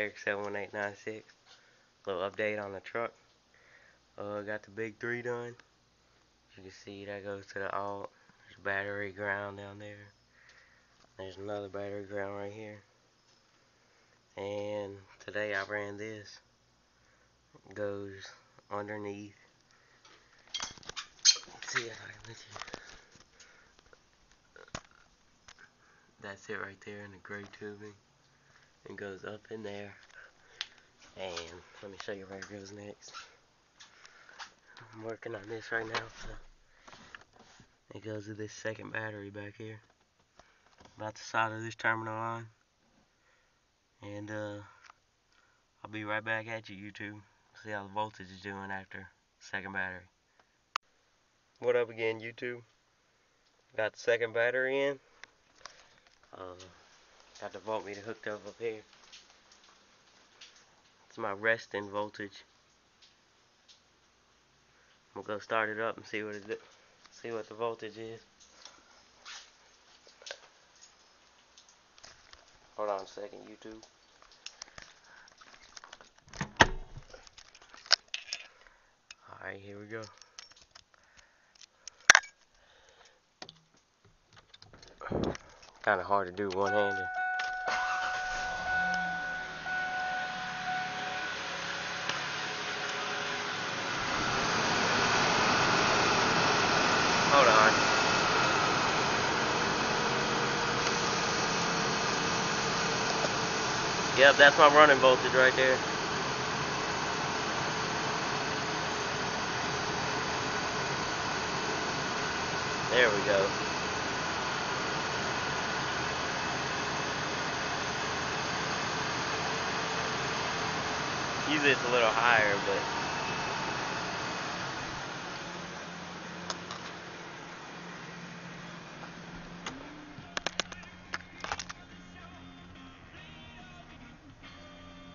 Eric 71896. Little update on the truck. Got the big 3 done. As you can see, that goes to the alt. There's battery ground down there. There's another battery ground right here. And today I ran this. It goes underneath. See if I can let you. That's it right there in the gray tubing. It goes up in there. And let me show you where it goes next. I'm working on this right now. So it goes to this second battery back here. About the side of this terminal line. And I'll be right back at you, YouTube. See how the voltage is doing after second battery. What up again, YouTube? Got the second battery in. Got the voltmeter hooked up here. It's my resting voltage. I'm gonna go start it up and see what the voltage is. Hold on a second, YouTube. Alright, here we go. Kinda hard to do one-handed. Hold on. Yep, that's my running voltage right there. There we go. Usually it's a little higher, but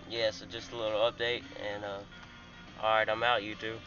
yeah, so just a little update, and alright, I'm out, YouTube.